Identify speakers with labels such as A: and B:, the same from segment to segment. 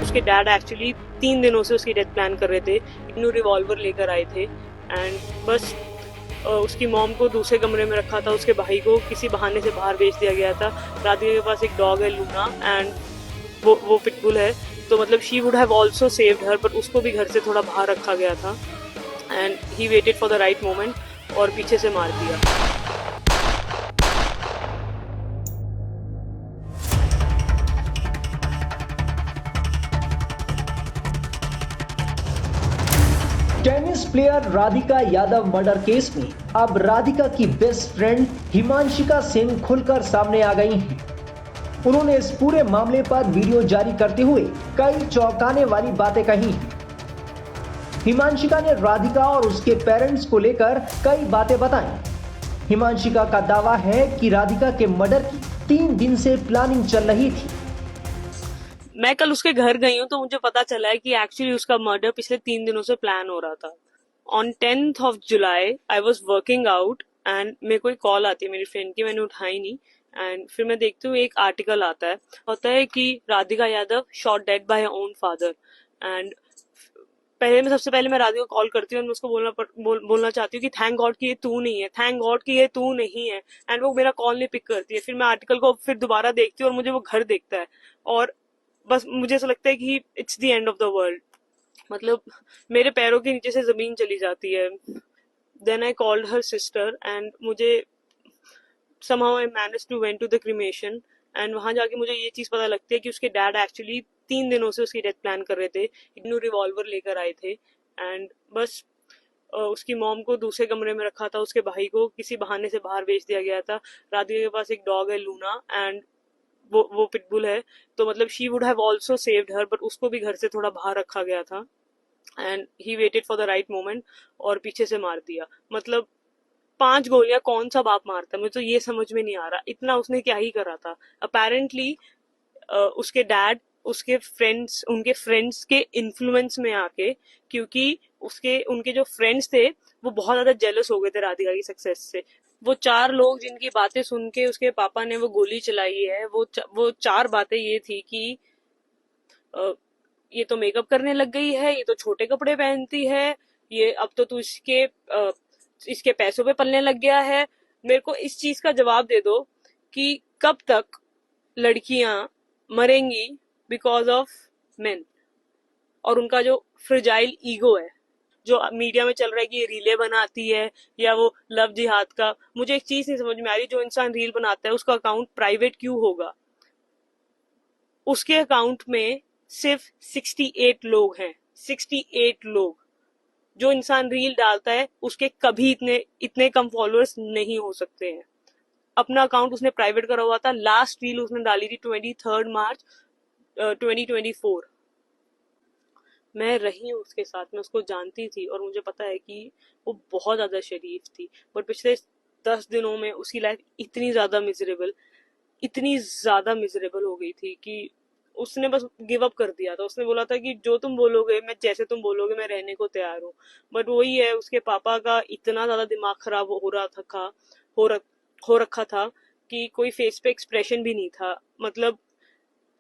A: उसके dad actually 3 दिनों से उसकी डेथ प्लान कर रहे थे। इन्हों रिवॉल्वर लेकर आए थे एंड बस उसकी मॉम को दूसरे कमरे में रखा था, उसके भाई को किसी बहाने से बाहर भेज दिया गया था। राधिका के पास एक डॉग है लूना एंड वो पिटबुल है, तो मतलब she would have also saved her, पर उसको भी घर से थोड़ा बाहर रखा गया था and he waited for the right moment और पीछे से मार दिया।
B: Tennis player Radhika Yadav murder case में अब राधिका की बेस्ट फ्रेंड हिमांशिका सिंह खुलकर सामने आ गई हैं। उन्होंने इस पूरे मामले पर वीडियो जारी करते हुए कई चौंकाने वाली बातें कही हैं। हिमांशिका ने राधिका और उसके पेरेंट्स को लेकर कई बातें बताई। हिमांशिका का दावा है कि राधिका के मर्डर की 3 दिन से प्लानिंग चल रही थी।
A: मैं कल उसके घर गई हूँ तो मुझे पता चला है कि एक्चुअली उसका मर्डर पिछले 3 दिनों से प्लान हो रहा था। On 10th of July I was working out and मेरे को एक कॉल आती है मेरी फ्रेंड की, मैंने उठाई नहीं एंड फिर मैं देखती हूँ एक आर्टिकल होता है कि Radhika Yadav shot dead by her own father and सबसे पहले मैं राधिका को कॉल करती हूँ और मैं उसको बोलना चाहती हूँ कि थैंक गॉड कि ये तू नहीं है, थैंक गॉड कि ये तू नहीं है, एंड वो मेरा कॉल नहीं पिक करती है। फिर मैं आर्टिकल को फिर दोबारा देखती हूँ और मुझे वो घर देखता है और बस मुझे ऐसा लगता है कि it's the end of the world, मतलब मेरे पैरों के नीचे से जमीन चली जाती है। Then I called her sister and मुझे somehow I managed to went to the cremation and वहां जाके मुझे ये चीज पता लगती है कि उसके डैड एक्चुअली 3 दिनों से उसकी डेथ प्लान कर रहे थे। इन्हों रिवॉल्वर लेकर आए थे एंड बस उसकी मॉम को दूसरे कमरे में रखा था, उसके भाई को किसी बहाने से बाहर भेज दिया गया था। राधिका के पास एक डॉग है लूना एंड वो पिटबुल है, तो मतलब she would have also saved her, but उसको भी घर से थोड़ा बाहर रखा गया था and he waited for the right moment और पीछे से मार दिया। मतलब 5 गोलियां कौन सा बाप मारता है, मुझे तो ये समझ में नहीं आ रहा इतना उसने क्या ही करा था। अपेरेंटली उसके डैड उनके फ्रेंड्स के इन्फ्लुएंस में आके, क्योंकि उनके जो फ्रेंड्स थे वो बहुत ज्यादा जेलस हो गए थे राधिका की सक्सेस से। वो 4 लोग जिनकी बातें सुन के उसके पापा ने वो गोली चलाई है, वो 4 बातें ये थी कि ये तो मेकअप करने लग गई है, ये तो छोटे कपड़े पहनती है, ये अब तो तू इसके पैसों पे पलने लग गया है। मेरे को इस चीज का जवाब दे दो कि कब तक लड़कियां मरेंगी बिकॉज ऑफ मेन और उनका जो फ्रिजाइल ईगो है, जो मीडिया में चल रहा है कि ये रीले बनाती है या वो लव जिहाद का। मुझे एक चीज नहीं समझ में आ रही, जो इंसान रील बनाता है उसका अकाउंट प्राइवेट क्यों होगा? उसके अकाउंट में सिर्फ 68 लोग हैं, 68 लोग। जो इंसान रील डालता है उसके कभी इतने कम फॉलोअर्स नहीं हो सकते हैं। अपना अकाउंट उसने प्राइवेट करा हुआ था, लास्ट रील उसने डाली थी 23 मार्च 2024। मैं रही हूँ उसके साथ, मैं उसको जानती थी और मुझे पता है कि वो बहुत ज्यादा शरीफ थी, बट पिछले 10 दिनों में उसकी लाइफ इतनी ज्यादा मिजरेबल हो गई थी कि उसने बस गिव अप कर दिया था। उसने बोला था कि जो तुम बोलोगे, मैं जैसे तुम बोलोगे मैं रहने को तैयार हूँ। बट वही है, उसके पापा का इतना ज्यादा दिमाग खराब हो रखा था कि कोई फेस पे एक्सप्रेशन भी नहीं था। मतलब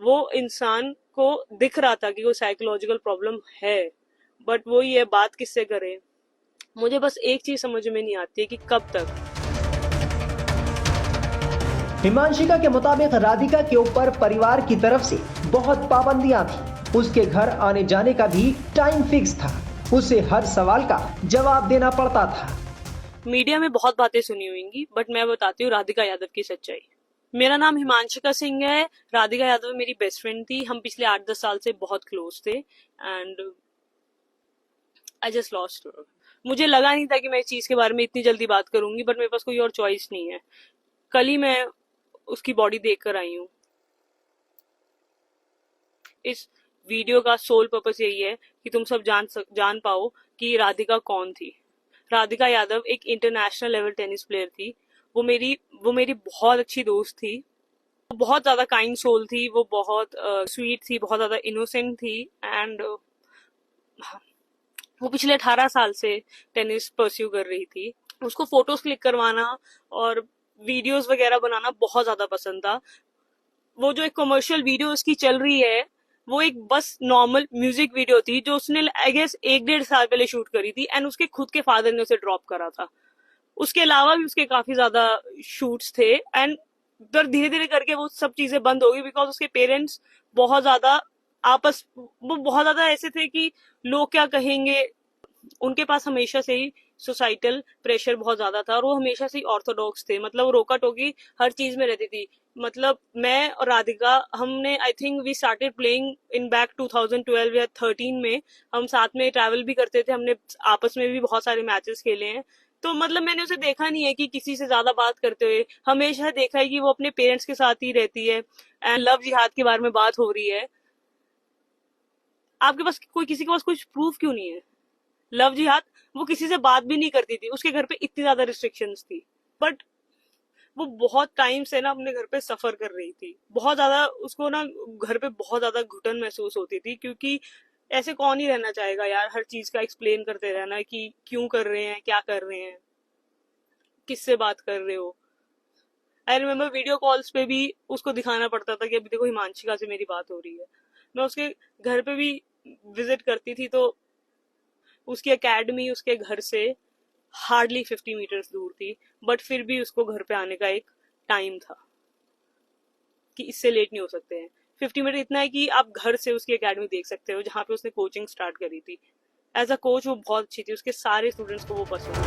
A: वो इंसान को दिख रहा था कि कोई साइकोलॉजिकल प्रॉब्लम है, बट वही है, बात किससे करे। मुझे बस एक चीज समझ में नहीं आती है कि कब तक।
B: हिमांशिका के मुताबिक राधिका के ऊपर परिवार की तरफ से बहुत पाबंदियां थी। उसके घर आने जाने का भी टाइम फिक्स था। उसे हर सवाल का जवाब देना पड़ता था।
A: मीडिया में बहुत बातें सुनी होंगी, बट मैं बताती हूँ राधिका यादव की सच्चाई। मेरा नाम हिमांशिका सिंह है, राधिका यादव मेरी बेस्ट फ्रेंड थी। हम पिछले 8-10 साल से बहुत क्लोज थे and I just lost her. मुझे लगा नहीं था कि मैं इस चीज के बारे में इतनी जल्दी बात करूंगी, बट मेरे पास कोई और चॉइस नहीं है। कल ही मैं उसकी बॉडी देख कर आई हूँ। इस वीडियो का सोल पर्पस यही है कि तुम सब जान पाओ कि राधिका कौन थी। राधिका यादव एक इंटरनेशनल लेवल टेनिस प्लेयर थी। वो मेरी बहुत अच्छी दोस्त थी। वो बहुत ज्यादा काइंड सोल थी, वो बहुत स्वीट थी, बहुत ज्यादा इनोसेंट थी एंड वो पिछले 18 साल से टेनिस परस्यू कर रही थी। उसको फोटोज क्लिक करवाना और वीडियोस वगैरह बनाना बहुत ज्यादा पसंद था। वो जो एक कमर्शियल वीडियो उसकी चल रही है, वो एक बस नॉर्मल म्यूजिक वीडियो थी जो उसने आई गेस 1-1.5 साल पहले शूट करी थी, एंड उसके खुद के फादर ने उसे ड्रॉप करा था। उसके अलावा भी उसके काफी ज्यादा शूट्स थे, एंड फिर धीरे धीरे करके वो सब चीजें बंद हो गई बिकॉज उसके पेरेंट्स बहुत ज्यादा वो बहुत ज्यादा ऐसे थे कि लोग क्या कहेंगे। उनके पास हमेशा से ही सोसाइटल प्रेशर बहुत ज्यादा था, और वो हमेशा से ही ऑर्थोडॉक्स थे, मतलब वो रोका टोकी हर चीज में रहती थी। मतलब मैं और राधिका, हमने I think we started playing in back 2012 या 13 में। हम साथ में ट्रैवल भी करते थे, हमने आपस में भी बहुत सारे मैचेस खेले हैं। तो मतलब मैंने उसे देखा नहीं है कि किसी से ज्यादा बात करते हुए, हमेशा देखा है कि वो अपने पेरेंट्स के साथ ही रहती है। एंड लव जिहाद के बारे में बात हो रही है, आपके पास कोई, किसी के पास कुछ प्रूफ क्यों नहीं है? लव जिहाद, वो किसी से बात भी नहीं करती थी, उसके घर पे इतनी ज्यादा रिस्ट्रिक्शंस थी, बट वो बहुत टाइम से ना अपने घर पे सफर कर रही थी बहुत ज्यादा। उसको ना घर पे बहुत ज्यादा घुटन महसूस होती थी, क्योंकि ऐसे कौन ही रहना चाहेगा यार, हर चीज का एक्सप्लेन करते रहना कि क्यों कर रहे हैं, क्या कर रहे हैं, किससे बात कर रहे हो। आई रिमेम्बर वीडियो कॉल्स पे भी उसको दिखाना पड़ता था कि अभी देखो हिमांशिका से मेरी बात हो रही है। मैं उसके घर पे भी विजिट करती थी, तो उसकी एकेडमी उसके घर से हार्डली 50 मीटर्स दूर थी, बट फिर भी उसको घर पे आने का एक टाइम था कि इससे लेट नहीं हो सकते हैं। 50 मीटर इतना है कि आप घर से उसकी एकेडमी देख सकते हो, जहाँ पे उसने कोचिंग स्टार्ट करी थी। एज अ कोच वो बहुत अच्छी थी, उसके सारे स्टूडेंट्स को वो पसंद थी।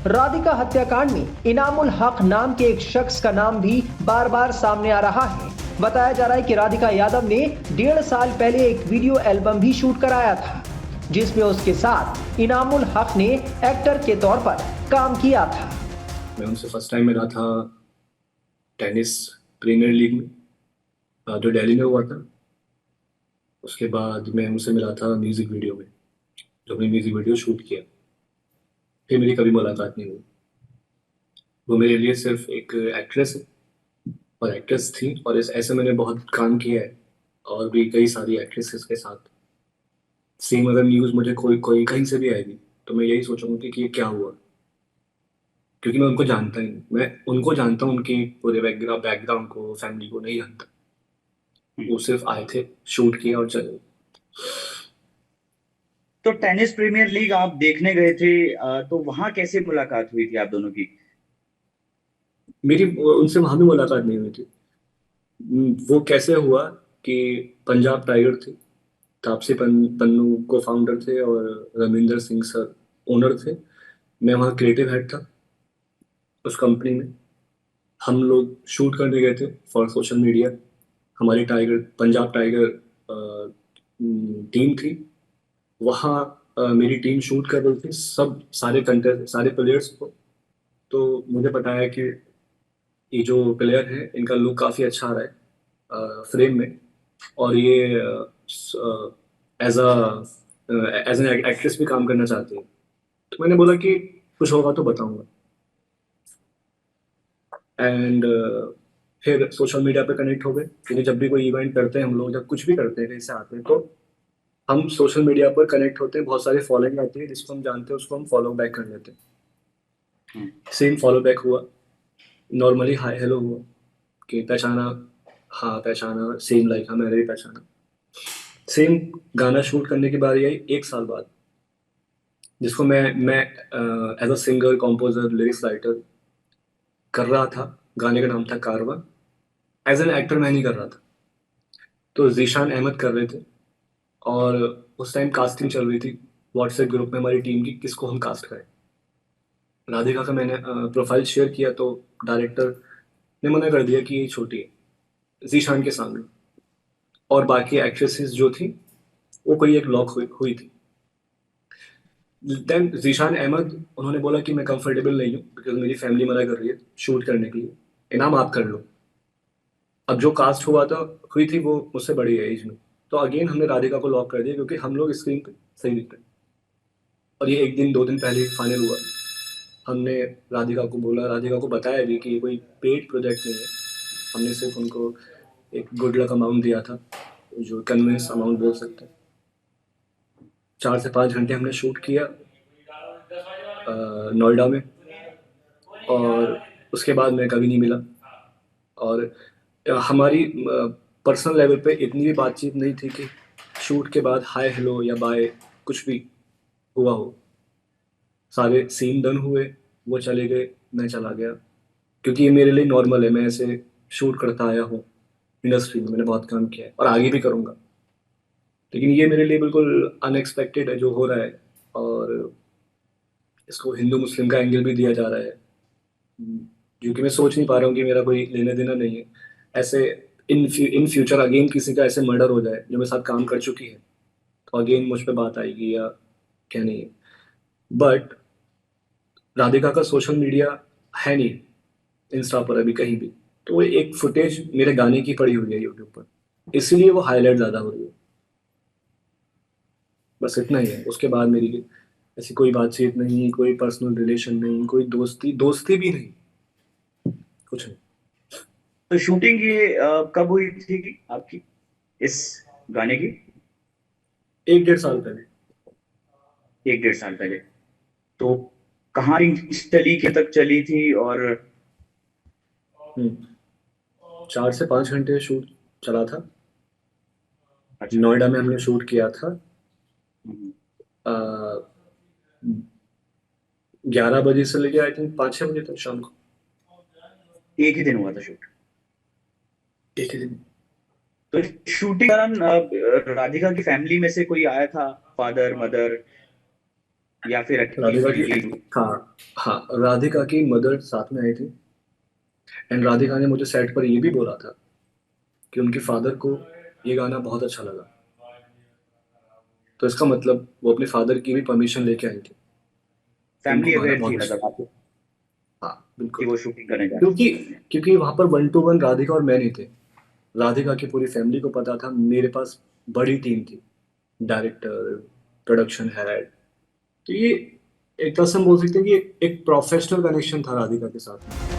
B: राधिका हत्याकांड में इनामुल हक नाम के एक शख्स का नाम भी बार बार सामने आ रहा है। बताया जा रहा है कि राधिका यादव ने 1.5 साल पहले एक वीडियो एल्बम भी शूट कराया था, जिसमें उसके साथ इनामुल हक ने एक्टर के तौर पर काम किया था।
C: मैं उनसे फर्स्ट टाइम मिला था टेनिस प्रीमियर लीग में, जो दिल्ली में हुआ था। उसके बाद मैं उनसे मिला था म्यूज़िक वीडियो में, जो हमने म्यूज़िक वीडियो शूट किया। फिर मेरी कभी मुलाकात नहीं हुई। वो मेरे लिए सिर्फ एक एक्ट्रेस है और एक्ट्रेस थी, और ऐसे मैंने बहुत काम किया है और भी कई सारी एक्ट्रेसेस के साथ। सेम अगर न्यूज़ मुझे कोई कोई कहीं से भी आएगी तो मैं यही सोचूंगा कि ये क्या हुआ, क्योंकि मैं उनको जानता ही नहीं। मैं उनको जानता हूँ, उनकी पूरे बैकग्राउंड को, फैमिली को नहीं जानता। वो सिर्फ आए थे, शूट किया और चले।
D: तो टेनिस प्रीमियर लीग आप देखने गए थे, तो वहां कैसे मुलाकात हुई थी आप दोनों की?
C: मेरी उनसे वहां भी मुलाकात नहीं हुई थी। वो कैसे हुआ कि पंजाब टाइगर थे, पन्नू को फाउंडर थे और रविंदर सिंह सर ओनर थे। मैं वहाँ क्रिएटिव हेड था उस कंपनी में। हम लोग शूट करने गए थे फॉर सोशल मीडिया। हमारी पंजाब टाइगर टीम थी वहाँ। मेरी टीम शूट कर रही थी सब सारे प्लेयर्स को। तो मुझे बताया कि ये जो प्लेयर है इनका लुक काफ़ी अच्छा आ रहा है फ्रेम में, और ये एज एज एन एक्ट्रेस भी काम करना चाहती है। तो मैंने बोला कि कुछ होगा तो बताऊंगा। एंड फिर सोशल मीडिया पे कनेक्ट हो गए, क्योंकि जब भी कोई इवेंट करते हैं हम लोग, जब कुछ भी करते हैं कहीं से आते हैं, तो हम सोशल मीडिया पर कनेक्ट होते हैं। बहुत सारे फॉलोइंग आती है, जिसको हम जानते हैं उसको हम फॉलो बैक कर लेते हैं। सेम फॉलो बैक हुआ, नॉर्मली हाय हेलो हुआ कि पहचाना, हाँ पहचाना, सेम लाइक हाँ मैंने भी पहचाना। सेम गाना शूट करने की बारी आई 1 साल बाद, जिसको मैं as a singer, composer, lyrics writer कर रहा था। गाने का नाम था कारवा। एज एन एक्टर मैं नहीं कर रहा था, तो जीशान अहमद कर रहे थे। और उस टाइम कास्टिंग चल रही थी व्हाट्सएप ग्रुप में हमारी टीम की, किसको हम कास्ट करें। राधिका का मैंने प्रोफाइल शेयर किया तो डायरेक्टर ने मना कर दिया कि ये छोटी है जीशान के सामने। और बाकी एक्ट्रेसेस जो थी वो कोई एक लॉक हुई थी। देन जीशान अहमद उन्होंने बोला कि मैं कंफर्टेबल नहीं हूँ, बिकॉज मेरी फैमिली मना कर रही है शूट करने के लिए, इनाम आप कर लो। अब जो कास्ट हुई थी वो मुझसे बड़ी है एज में। तो अगेन हमने राधिका को लॉक कर दिया, क्योंकि हम लोग स्क्रीन पे सही दिखते हैं। और ये 1 दिन 2 दिन पहले फाइनल हुआ। हमने राधिका को बोला, राधिका को बताया भी कि ये कोई पेड प्रोजेक्ट नहीं है। हमने सिर्फ उनको एक गुड लक अमाउंट दिया था, जो कन्विंस अमाउंट बोल सकते हैं। 4 से 5 घंटे हमने शूट किया नोएडा में, और उसके बाद मैं कभी नहीं मिला। और हमारी पर्सनल लेवल पे इतनी भी बातचीत नहीं थी कि शूट के बाद हाय हेलो या बाय कुछ भी हुआ हो। सारे सीन डन हुए, वो चले गए, मैं चला गया, क्योंकि ये मेरे लिए नॉर्मल है। मैं ऐसे शूट करता आया हूँ, इंडस्ट्री में मैंने बहुत काम किया है और आगे भी करूँगा। लेकिन ये मेरे लिए बिल्कुल अनएक्सपेक्टेड है जो हो रहा है, और इसको हिंदू मुस्लिम का एंगल भी दिया जा रहा है, जो कि मैं सोच नहीं पा रहा हूँ कि मेरा कोई लेना देना नहीं है। ऐसे इन फ्यूचर अगेन किसी का ऐसे मर्डर हो जाए जो मेरे साथ काम कर चुकी है, तो अगेन मुझ पे बात आएगी या क्या नहीं है। बट राधिका का सोशल मीडिया है नहीं इंस्टा पर अभी कहीं भी, तो वो एक फुटेज मेरे गाने की पड़ी हुई है यूट्यूब पर, इसीलिए वो हाईलाइट ज़्यादा हो रही है। बस इतना ही है। उसके बाद मेरी ऐसी कोई बातचीत नहीं, कोई पर्सनल रिलेशन नहीं, कोई दोस्ती दोस्ती भी नहीं, कुछ नहीं।
D: तो शूटिंग ये कब हुई थी आपकी इस गाने की?
C: 1-1.5 साल पहले।
D: 1-1.5 साल पहले। तो कहाँ चली, कितने तक चली थी? और
C: 4 से 5 घंटे शूट चला था।
D: अच्छा।
C: नोएडा में हमने शूट किया था।
D: हम्म।
C: 11 बजे से लेके आई थिंक 5-6 बजे तक शाम को।
D: एक ही दिन हुआ था शूट?
C: एक ही दिन।
D: तो शूटिंग दौरान राधिका की फैमिली में से कोई आया था, फादर मदर, या फिर अकेली
C: राधिका की,
D: फैमिली?
C: हाँ हाँ, राधिका की मदर साथ में आई थी। एंड राधिका ने मुझे सेट पर ये भी बोला था कि उनके फादर को ये गाना बहुत अच्छा लगा। तो इसका मतलब वो अपने फादर की भी परमिशन लेके आई थी।
D: फैमिली
C: उनको गाना
D: अवेयर थी
C: बहुत
D: मतलब
C: अच्छा,
D: आपको
C: हाँ
D: कि
C: बिल्कुल।
D: वो शूटिंग करने जा
C: क्योंकि
D: रहे हैं?
C: क्योंकि वहां पर 1-to-1 राधिका और मैं नहीं थे। राधिका की पूरी फैमिली को पता था, मेरे पास बड़ी टीम थी, डायरेक्टर, प्रोडक्शन हेड। तो ये एक तरह से हम बोल सकते हैं कि एक प्रोफेशनल कनेक्शन था राधिका के साथ।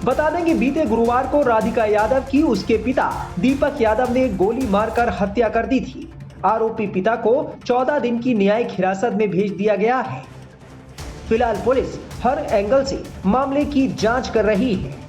B: बता दें कि बीते गुरुवार को राधिका यादव की उसके पिता दीपक यादव ने गोली मारकर हत्या कर दी थी। आरोपी पिता को 14 दिन की न्यायिक हिरासत में भेज दिया गया है। फिलहाल पुलिस हर एंगल से मामले की जांच कर रही है।